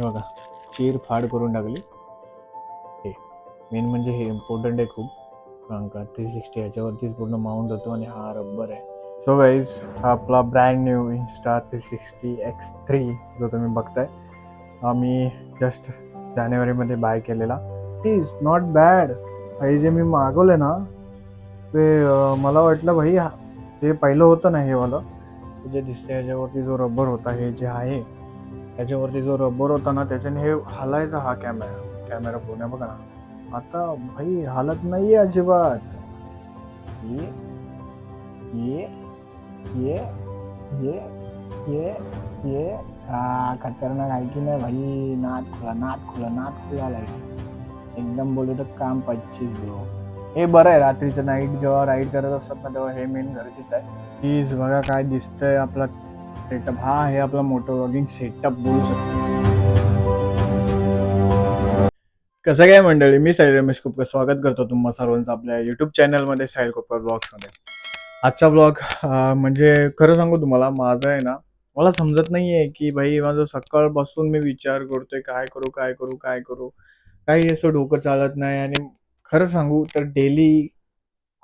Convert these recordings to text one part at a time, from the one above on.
हे बघा, चीर फाड करून टाकली. हे मेन म्हणजे हे इम्पॉर्टंट आहे खूप, कारण का 360 ह्याच्यावरतीच पूर्ण माउंट होतो आणि हा रब्बर आहे. सो गाईज, हा आपला ब्रँड न्यू Insta360X3 जो तुम्ही बघताय, हा मी जस्ट जानेवारीमध्ये बाय केलेला. Is not bad. हे जे मी मागवलं ना ते मला वाटलं भाई जे पहिलं होतं ना हे वालं जे दिसते ह्याच्यावरती जो रबर होता, हे जे आहे ह्याच्यावरती जो रबर होता ना त्याच्याने हे हालायचा हा कॅमेरा पूर्ण बघा ना. आता भाई हालत नाहीये अजिबात. ये ये ये ये ये ये खतरनाक आहे की नाही भाई. नाद खुला लाईट एकदम बोलू तर काम 25 ब्रो. हे बरं आहे, रात्रीचं नाईट जेव्हा राईड करत असतात ना तेव्हा हे मेन गरजेचं आहे. प्लीज बघा काय दिसतंय आपला सेटअप. हा आहे आपला मोटो व्लॉगिंग सेटअप बोलू शकतो. कसं काय मंडळी, मी साहिल रमेश कुपकर स्वागत करतो तुम्हा सर्वांचं आपल्या युट्यूब चॅनलमध्ये साहिल कुपकर ब्लॉग्समध्ये. आजचा ब्लॉग म्हणजे खरं सांगू तुम्हाला, माझं आहे ना, मला समजत नाहीये की भाई माझं सकाळपासून मी विचार करतोय काय करू. काही असं डोकं चालत नाही. आणि खरं सांगू तर डेली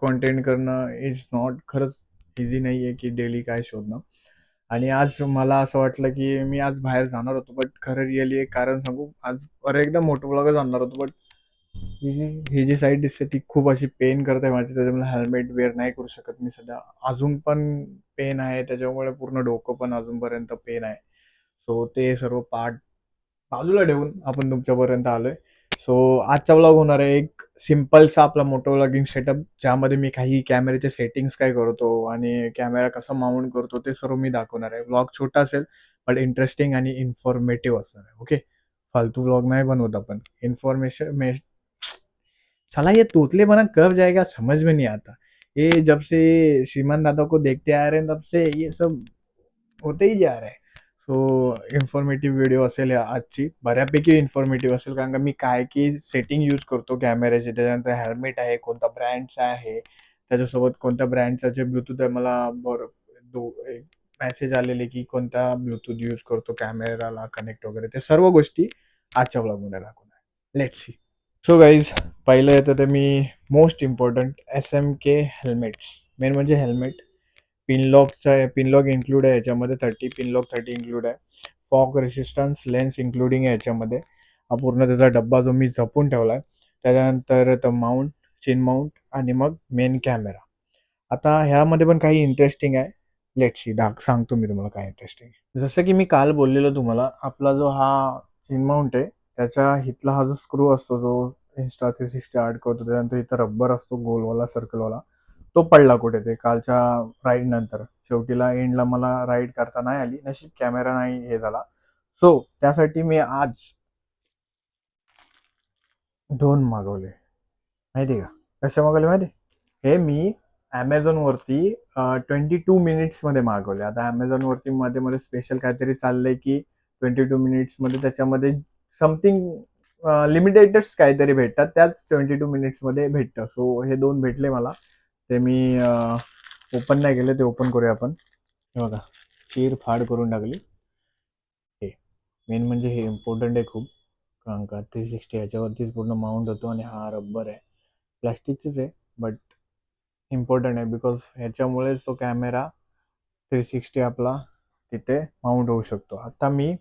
कॉन्टेंट करणं इज नॉट, खरंच इझी नाही आहे की डेली काय शोधणं. आणि आज मला असं वाटलं की मी आज बाहेर जाणार होतो, बट खरं रिअली एक कारण सांगू, आज एकदा मोठं ब्लॉग जाणार होतो, बट ही जी साईड दिसते ती खूप अशी पेन करते माझी, त्याच्यामुळे हेल्मेट वेअर नाही करू शकत मी सध्या. अजून पण पेन आहे, त्याच्यामुळे पूर्ण डोकं पण अजूनपर्यंत पेन आहे. सो ते सर्व पार्ट बाजूला ठेवून आपण तुमच्यापर्यंत आलोय. सो आजचा व्लॉग होणार आहे एक सिम्पलचा आपला मोटो व्लॉगिंग सेटअप, ज्यामध्ये मी काही कॅमेऱ्याचे सेटिंग्स काय करतो आणि कॅमेरा कसा माउंट करतो ते सर्व मी दाखवणार आहे. व्लॉग छोटा असेल बट इंटरेस्टिंग आणि इन्फॉर्मेटिव्ह असणार आहे. ओके, फालतू व्लॉग नहीं बनवत अपन. इन्फॉर्मेशन में साला ये तोतले बना कब जाएगा समझ में नहीं आता. ये जब से श्रीमान दादा को देखते आ रहे हैं तब से ये सब होते ही जा रहा है. सो इन्फॉर्मेटिव्ह व्हिडिओ असेल आजची, बऱ्यापैकी इन्फॉर्मेटिव्ह असेल, कारण का मी काय की सेटिंग यूज करतो कॅमेऱ्याचे, त्याच्यानंतर हेल्मेट आहे कोणता ब्रँडचा आहे, त्याच्यासोबत कोणत्या ब्रँडचा जे ब्लूटूथ आहे, मला एक मेसेज आलेले की कोणता ब्लूटूथ यूज करतो कॅमेराला कनेक्ट वगैरे, ते सर्व गोष्टी आजच्या ब्लॉगमध्ये दाखवणार. Let's see. सो गाईज, पहिलं येतं ते मी most important SMK helmets. Main म्हणजे हेल्मेट पिनलॉक इन्क्लूड आहे याच्यामध्ये, 30 इन्क्लूड आहे. फॉग रेसिस्टन्स लेन्स इन्क्लुडिंग आहे याच्यामध्ये. हा पूर्ण त्याचा डब्बा जो मी जपून ठेवला आहे. त्याच्यानंतर तर माउंट, चिन माउंट आणि मग मेन कॅमेरा. आता ह्यामध्ये पण काही इंटरेस्टिंग आहे. लेट्स सी, सांगतो मी तुम्हाला काय इंटरेस्टिंग आहे. जसं की मी काल बोललेलो तुम्हाला, आपला जो हा चिन माउंट आहे त्याचा इथला हा जो स्क्रू असतो जो Insta360 अडकवतो, त्याच्यानंतर इथं रब्बर असतो गोलवाला सर्कलवाला, तो पडला कुठे ते कालच्या राईड नंतर. शेवटीला एंडला मला राईड करता नाही आली, नशीब कॅमेरा नाही हे झाला. सो त्यासाठी मी आज 2 मागवले. माहिती का कशा मागवले माहिती? हे मी ॲमेझॉनवरती 22 मिनिट्समध्ये मागवले. आता ॲमेझॉनवरती मध्ये मध्ये स्पेशल काहीतरी चाललंय की 22 मिनिट्समध्ये त्याच्यामध्ये समथिंग लिमिटेडच काहीतरी भेटतात, त्याच 22 मिनिट्समध्ये भेटतं. सो हे 2 भेटले मला. ते मी ओपन नाही केले, ते ओपन करूया आपण. हे बघा, चीर फाड करून टाकली. हे मेन म्हणजे हे इम्पॉर्टंट आहे खूप, कारण का 360 ह्याच्यावरतीच पूर्ण माउंट होतो आणि हा रब्बर आहे, प्लॅस्टिकचीच आहे बट इम्पॉर्टंट आहे, बिकॉज ह्याच्यामुळेच तो कॅमेरा 360 आपला तिथे माउंट होऊ शकतो. आता मी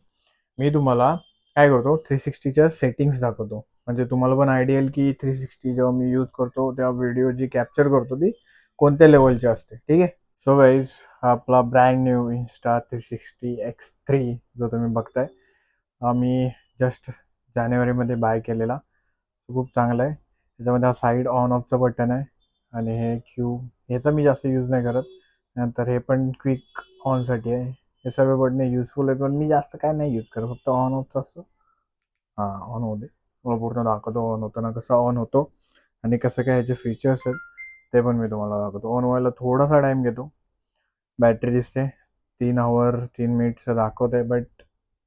तुम्हाला काय करतो, 360च्या सेटिंग्स दाखवतो, म्हणजे तुम्हाला पण आयडिया येईल की 360 जेव्हा मी यूज करतो तेव्हा व्हिडिओ जी कॅप्चर करतो ती कोणत्या लेवलची असते. ठीक आहे. सो गाईज, हा आपला ब्रँड न्यू Insta360X3 जो तुम्ही बघताय, हा मी जस्ट जानेवारीमध्ये बाय केलेला. खूप चांगला आहे. त्याच्यामध्ये हा साईड ऑन ऑफचं बटन आहे आणि हे ह्याचा मी जास्त यूज नाही करत. नंतर हे पण क्विक ऑनसाठी आहे. हे सर्व बटणे युजफुल आहे, पण मी जास्त काय नाही यूज करत, फक्त ऑन ऑफचं असतं. हां, ऑन होऊ दे, मला पूर्ण दाखवतो ऑन होताना कसा ऑन होतो आणि कसं काय ह्याचे फीचर्स आहेत ते पण मी तुम्हाला दाखवतो. ऑन व्हायला थोडासा टाईम घेतो. बॅटरी दिसते 3 आवर 3 मिनिट्सचं दाखवत आहे, बट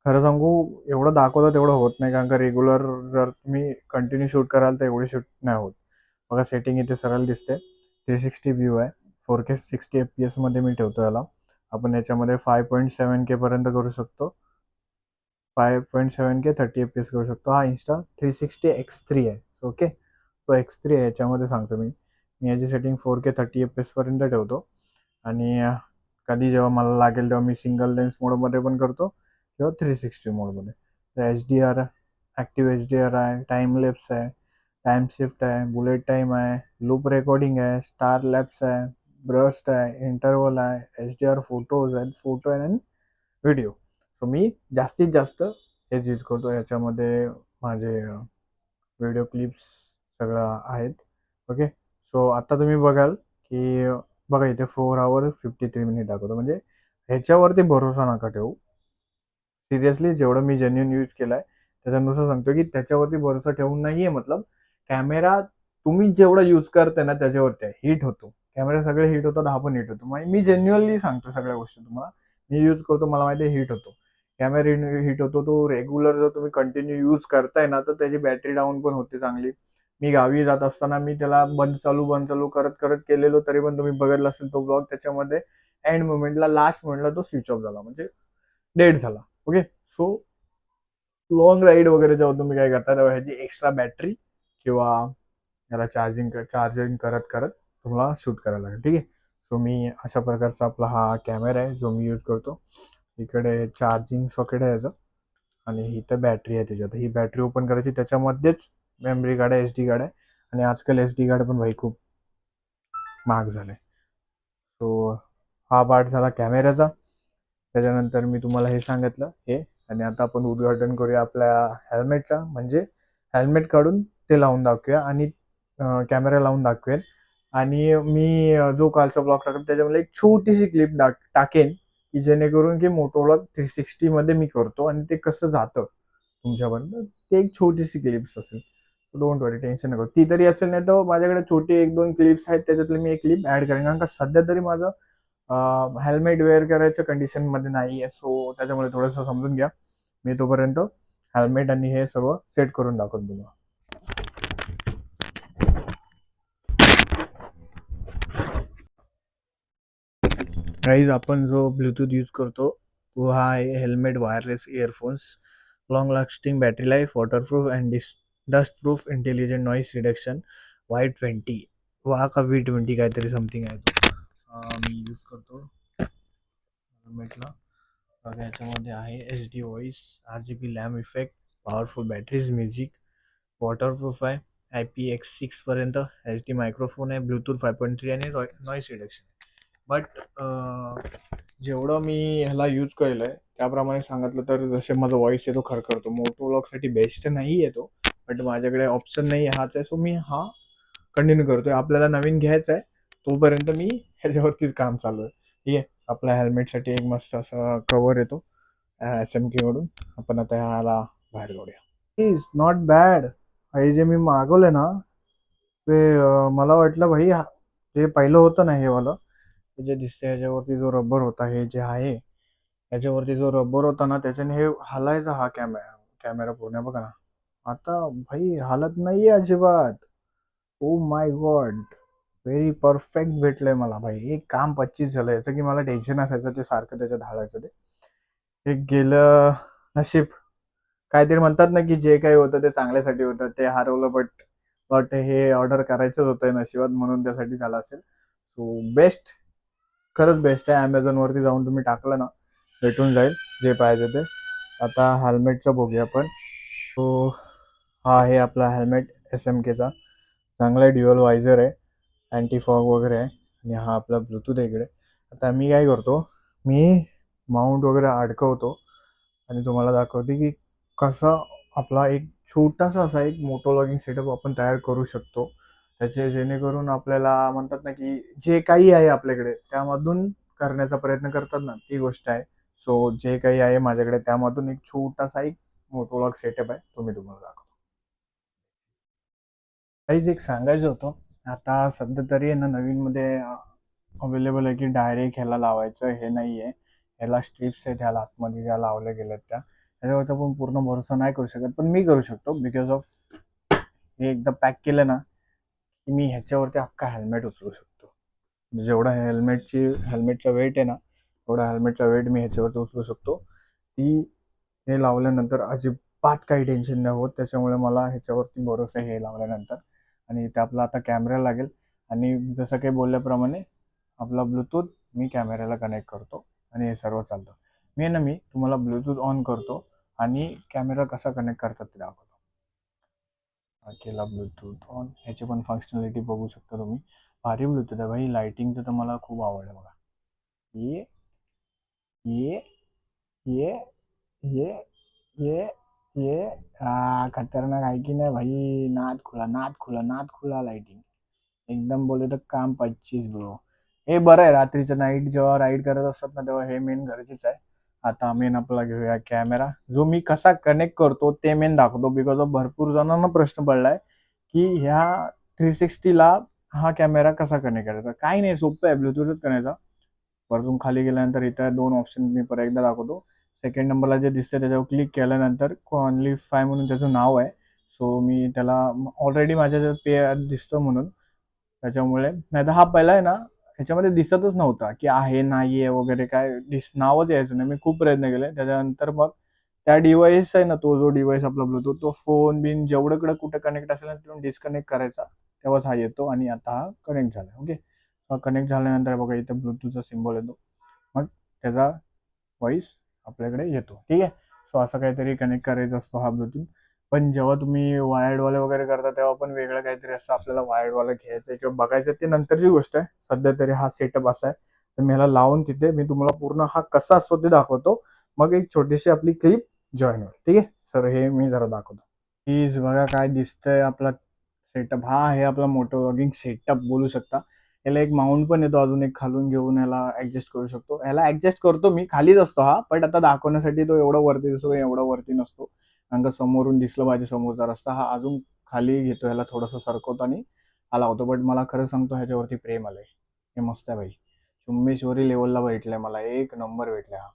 खरं सांगू एवढं दाखवतं तेवढं होत नाही, कारण का रेग्युलर जर तुम्ही कंटिन्यू शूट कराल तर एवढी शूट नाही होत. बघा, सेटिंग इथे सरळ दिसते. 360 व्ह्यू आहे. 4K 60 FPS मध्ये मी ठेवतो याला. आपण याच्यामध्ये 5.7K पर्यंत करू शकतो. 5.7 के 30 FPS करू शकतो. हा इंस्टा 360 X3 आहे. ओके, तो X3 आहे. याच्यामध्ये सांगतो मी याची सेटिंग 4K 30 FPS पर्यंत ठेवतो. आणि कधी जेव्हा मला लागेल तेव्हा मी सिंगल लेन्स मोडमध्ये पण करतो किंवा 360 मोडमध्ये. तर HDR, ॲक्टिव्ह HDR आहे, टाइम लॅप्स आहे, टाइम शिफ्ट आहे, बुलेट टाइम आहे, लूप रेकॉर्डिंग आहे, स्टार लॅप्स आहे, ब्रस्ट आहे, इंटरवल आहे, HDR फोटोज आहेत, फोटो आणि व्हिडिओ. सो मी जास्तीत जास्त हेच यूज करतो. याच्यामध्ये माझे व्हिडिओ क्लिप्स सगळं आहेत. ओके, सो आता तुम्ही बघाल की बघा इथे 4 hours 53 minutes दाखवतो. म्हणजे ह्याच्यावरती भरोसा नका ठेवू. सिरियसली जेवढं मी जेन्युइन यूज केलाय त्याच्यानुसार सांगतो की त्याच्यावरती भरोसा ठेवून नाहीये. मतलब कॅमेरा तुम्ही जेवढं यूज करताय ना त्याच्यावरती आहे. हिट होतो कॅमेरा, सगळे हिट होतात, हा पण हिट होतो. मी जेन्युअनली सांगतो सगळ्या गोष्टी तुम्हाला. मी यूज करतो, मला माहिती आहे हिट होतो कॅमेरा, हिट होतो तो. रेग्युलर जर तुम्ही कंटिन्यू यूज करताय ना तर त्याची बॅटरी डाऊन पण होते चांगली. मी गावी जात असताना मी त्याला बंद चालू करत करत केलेलो, तरी पण तुम्ही बघितला असेल तो ब्लॉग. त्याच्यामध्ये एंड मोमेंटला, लास्ट मोमेंटला तो स्विच ऑफ झाला, म्हणजे डेड झाला. ओके, सो लॉंग राईड वगैरे जेव्हा तुम्ही काय करता तेव्हा ह्याची एक्स्ट्रा बॅटरी किंवा याला चार्जिंग करत करत तुम्हाला शूट करायला लागेल. ठीक आहे, सो मी अशा प्रकारचा आपला हा कॅमेरा आहे जो मी यूज करतो. इकडे चार्जिंग सॉकेट आहे याचं आणि इथं बॅटरी आहे त्याच्यात. ही बॅटरी ओपन करायची, त्याच्यामध्येच मेमरी कार्ड आहे, SD कार्ड आहे. आणि आजकाल SD कार्ड पण भाई खूप महाग झाले. सो हा पार्ट झाला कॅमेऱ्याचा. त्याच्यानंतर मी तुम्हाला हे सांगितलं हे. आणि आता आपण उद्घाटन करूया आपल्या हेल्मेटचा. म्हणजे हेल्मेट काढून ते लावून दाखवूया आणि कॅमेरा लावून दाखवेल. आणि मी जो कालचा ब्लॉग टाकेल त्याच्यामध्ये एक छोटीशी क्लिप टाकेन की जेणेकरून की मोटोव्लॉग 360 मध्ये मी करतो आणि ते कसं जातं तुमच्यापर्यंत. ते एक छोटीशी क्लिप्स असेल. डोंट वरी, टेन्शन नको. ती तरी असेल, नाही तर माझ्याकडे छोटे 1-2 क्लिप्स आहेत, त्याच्यातले मी एक क्लिप ऍड करेन. कारण का सध्या तरी माझं हेल्मेट वेअर करायच्या कंडिशन मध्ये नाही आहे. सो त्याच्यामुळे थोडंसं समजून घ्या. मी तोपर्यंत हेल्मेट आणि हे सर्व सेट करून दाखवतो तुम्हाला. गाईज, आपण जो ब्लूटूथ यूज करतो तो हा आहे helmet wireless earphones. Long lasting battery life, waterproof and dust proof, intelligent noise reduction, Y20 वा का V20 काहीतरी समथिंग आहे तो. मी यूज करतो हेल्मेटला. बघा याच्यामध्ये आहे HD voice, RGB lamp effect, powerful batteries, music, waterproof आहे, IPX6 पर्यंत, HD मायक्रोफोन आहे, ब्लूटूथ 5.3 आणि नॉईस रिडक्शन. बट जेवढं मी ह्याला यूज केलं आहे त्याप्रमाणे सांगितलं तर जसे माझा व्हॉइस येतो खरखरतो. मोटोव्लॉगसाठी बेस्ट नाही येतो, बट माझ्याकडे ऑप्शन नाही हाच आहे. सो मी हा कंटिन्यू करतोय. आपल्याला नवीन घ्यायचा आहे तोपर्यंत मी ह्याच्यावरतीच काम चालू आहे. ठीक आहे, आपल्या हेल्मेटसाठी एक मस्त असा कवर येतो SMK कडून. आपण आता ह्याला बाहेर काढूया. Is not bad. हे जे मी मागवलंय ना ते मला वाटलं भाई जे पहिलं होतं ना हे वालं, जे दिसते ह्याच्यावरती जो रबर होता, हे जे आहे ह्याच्यावरती जो रबर होता ना त्याच्याने हे हालायचा हा कॅमेरा पूर्ण. बघा ना आता भाई हालत नाहीये अजिबात. Oh my God, very perfect भेटलंय मला भाई. एक काम 25 झालं. याचं की मला टेन्शन असायचं ते सारखं त्याच्यात हालायचं. ते गेलं नशीब. काहीतरी म्हणतात ना की जे काही होतं ते चांगल्यासाठी होतं, ते हरवलं. बट बट हे ऑर्डर करायचंच होतं नशिबात, म्हणून त्यासाठी झालं असेल. सो बेस्ट, खरंच बेस्ट आहे. ॲमेझॉनवरती जाऊन तुम्ही टाकलं ना भेटून जाईल जे पाहिजे ते. आता हेल्मेटचं बघूया आपण. तो हा आहे आपला हेल्मेट SMKचा. चांगला आहे, ड्युअल वायझर आहे, अँटी फॉग वगैरे आहे. आणि हा आपला ब्लूटूथ आहे इकडे. आता मी काय करतो, मी माउंट वगैरे अडकवतो आणि तुम्हाला दाखवते की कसा आपला एक छोटासा असा एक मोटो लॉगिंग सेटअप आपण तयार करू शकतो. त्याचे जेणेकरून आपल्याला म्हणतात ना की जे काही आहे आपल्याकडे त्यामधून करण्याचा प्रयत्न करतात ना, ती गोष्ट आहे. सो जे काही आहे माझ्याकडे त्यामधून एक छोटासा एक मोटो लॉग सेटअप आहे, तो मी तुम्हाला दाखवतो. काहीच एक सांगायचं होतं. आता सध्या तरी आहे ना नवीनमध्ये अवेलेबल आहे की डायरेक्ट ह्याला लावायचं हे नाही आहे. ह्याला स्ट्रिप्स आहेत ह्याला आतमध्ये ज्या लावल्या गेल्यात त्याच्यावरती आपण पूर्ण भरोसा नाही करू शकत, पण मी करू शकतो. बिकॉज ऑफ हे एकदा पॅक केलं ना की मी ह्याच्यावरती अख्खा हेल्मेट उचलू शकतो. जेवढा हेल्मेटचा वेट आहे ना तेवढा हेल्मेटचा वेट मी ह्याच्यावरती उचलू शकतो. ती हे लावल्यानंतर अजिबात काही टेन्शन नाही होत. त्याच्यामुळे मला ह्याच्यावरती भरोसा आहे हे लावल्यानंतर. आणि इथे आपला आता कॅमेरा लागेल आणि जसं काही बोलल्याप्रमाणे आपला ब्लूटूथ मी कॅमेऱ्याला कनेक्ट करतो आणि हे सर्व चालतं. मी तुम्हाला ब्लूटूथ ऑन करतो आणि कॅमेरा कसा कनेक्ट करतात ते दाखवतो. हा केला ब्लूटूथ ऑन. ह्याची पण फंक्शनॅलिटी बघू शकता तुम्ही. भारी ब्लूटूथ आहे भाई. लाइटिंगचं तर मला खूप आवडलं बघा. ये ये ये ये ये ये खतरनाक आहे की नाही भाई. नाद खुला नाद खुला नाद खुला लाइटिंग एकदम बोले तर काम 25 ब्रो. हे बरं आहे रात्रीचं नाईट जेव्हा राईड करत असतात ना तेव्हा हे मेन गरजेचं आहे. आता मेन आपला घेऊया कॅमेरा. जो मी कसा कनेक्ट करतो ते मेन दाखवतो. बिकॉज ऑफ भरपूर जणांना प्रश्न पडलाय की ह्या 360ला हा कॅमेरा कसा कनेक्ट करायचा. काही नाही, सोपं आहे. ब्लूटूथच करायचा. वरतून खाली गेल्यानंतर इथं 2 ऑप्शन मी परत एकदा दाखवतो. सेकंड नंबरला जे दिसतंय त्याच्यावर क्लिक केल्यानंतर ओन्ली 5 म्हणून त्याचं नाव आहे. सो मी त्याला ऑलरेडी माझ्या पे दिसतो म्हणून त्याच्यामुळे. नाहीतर हा पहिला आहे ना ह्याच्यामध्ये दिसतच नव्हता की आहे नाही आहे वगैरे काय नावच यायचं नाही. मी खूप प्रयत्न केले. त्याच्यानंतर मग त्या डिव्हाइस आहे ना, तो जो डिव्हाइस आपला ब्लूटूथ तो फोन बिन जेवढं कुठे कनेक्ट असेल ना तिथून डिस्कनेक्ट करायचा तेव्हाच हा येतो. आणि आता हा कनेक्ट झाला. ओके, कनेक्ट झाल्यानंतर बघा इथं ब्लूटूथचा सिम्बॉल येतो. मग त्याचा व्हॉइस आपल्याकडे येतो. ठीक आहे. सो असं काहीतरी कनेक्ट करायचा असतो हा ब्लूटूथ. पण जेव्हा तुम्ही वायर्डवाले वगैरे करता तेव्हा पण वेगळं काहीतरी असतं. आपल्याला वायर्डवाला घ्यायचं किंवा बघायचं ते नंतरची गोष्ट आहे. सध्या तरी हा सेटअप असा आहे. तर मी ह्याला लावून तिथे मी तुम्हाला पूर्ण हा कसा असतो ते दाखवतो. मग एक छोटीशी आपली क्लिप जॉईन होईल. ठीक आहे सर, हे मी जरा दाखवतो. प्लीज बघा काय दिसतंय आपला सेटअप. हा आहे आपला मोटो व्लॉगिंग सेटअप बोलू शकता. याला एक माउंट पण येतो अजून एक खालून घेऊन याला ऍडजस्ट करू शकतो. याला ऍडजस्ट करतो मी, खालीच असतो हा, पण आता दाखवण्यासाठी तो एवढा वरती दिसतो एवढा वरती नसतो. कारण का समोरून दिसलं पाहिजे समोरचा रस्ता. हा अजून खाली घेतो, याला थोडंसं सरकवतो आणि हा लावतो. बट मला खरं सांगतो ह्याच्यावरती प्रेम आलंय. हे मस्त आहे भाई. चुम्मेश्वरी लेवलला भेटलाय मला, एक नंबर भेटलाय हा.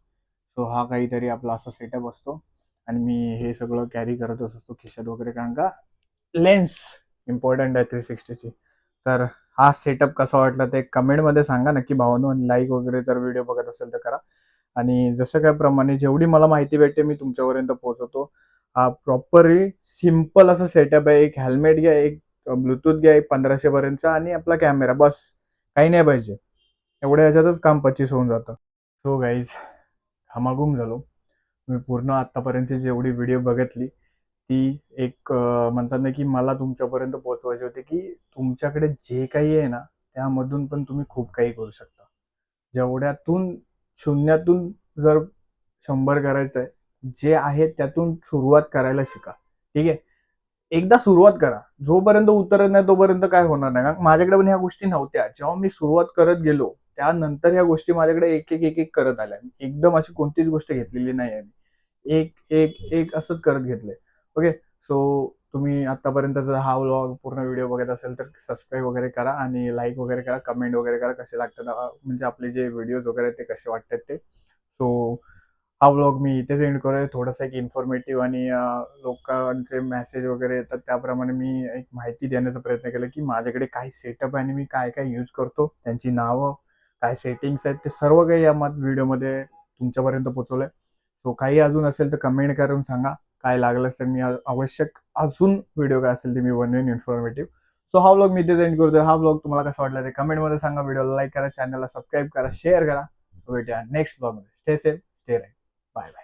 सो हा काहीतरी आपला असा सेटअप असतो आणि मी हे सगळं कॅरी करतच असतो खिशात वगैरे. कारण का लेन्स इम्पॉर्टंट आहे 360ची. तर हा सेटअप कसा वाटला ते कमेंटमध्ये सांगा नक्की भावानो. आणि लाईक वगैरे जर व्हिडिओ बघत असेल तर करा. आणि जसं काय प्रमाणे जेवढी मला माहिती भेटते मी तुमच्यापर्यंत पोहोचवतो. हा प्रॉपरली सिम्पल असा सेटअप आहे. एक हेल्मेट घ्या, एक ब्लूटूथ घ्या, एक 1500 पर्यंतचा आणि आपला कॅमेरा, बस. काही नाही पाहिजे. एवढ्या ह्याच्यातच काम 25 होऊन जातं. सो गाईज, घामाघूम झालो. मी पूर्ण आतापर्यंतची जेवढी व्हिडिओ बघितली ती एक म्हणतात ना की मला तुमच्यापर्यंत पोहोचवायची होती की तुमच्याकडे जे काही आहे ना त्यामधून पण तुम्ही खूप काही करू शकता. जेवढ्यातून शून्यातून जर 100 करायचं आहे, जे आहे त्यातून सुरुवात करायला शिका. ठीक आहे. एकदा सुरुवात करा. जोपर्यंत उतरत नाही तोपर्यंत काय होणार नाही. कारण माझ्याकडे पण ह्या गोष्टी नव्हत्या. जेव्हा मी सुरुवात करत गेलो त्यानंतर ह्या गोष्टी माझ्याकडे एक एक एक एक करत आल्या. एकदम अशी कोणतीच गोष्ट घेतलेली नाही आहे. एक एक एक असंच करत घेतलंय. ओके. सो तुम्ही आतापर्यंतचा हा व्लॉग पूर्ण व्हिडिओ बघत असेल तर सबस्क्राईब वगैरे करा आणि लाईक वगैरे करा, कमेंट वगैरे करा कसे लागतात म्हणजे आपले जे व्हिडिओज वगैरे ते कसे वाटतात ते. सो हा व्लॉग मी इथेच एंड करूया. थोडासा एक इन्फॉर्मेटिव्ह आणि लोकांचे मेसेज वगैरे येतात त्याप्रमाणे मी एक माहिती देण्याचा प्रयत्न केला की माझ्याकडे काय सेटअप आहे आणि मी काय काय यूज करतो, त्यांची नावं, काय सेटिंग्स आहेत ते सर्व काही या व्हिडिओमध्ये तुमच्यापर्यंत पोहोचवलंय. सो काही अजून असेल तर कमेंट करून सांगा. काय लागलं तर मी आवश्यक अजून व्हिडिओ काय असेल ते मी बनवेन इन्फॉर्मेटिव्ह. सो हा व्लॉग मी इथेच एंड करतोय. हा व्लॉग तुम्हाला कसा वाटला ते कमेंटमध्ये सांगा. व्हिडिओला लाईक करा, चॅनलला सबस्क्राईब करा, शेअर करा. सो भेटूया नेक्स्ट व्लॉगमध्ये. Stay safe, stay right. Bye bye.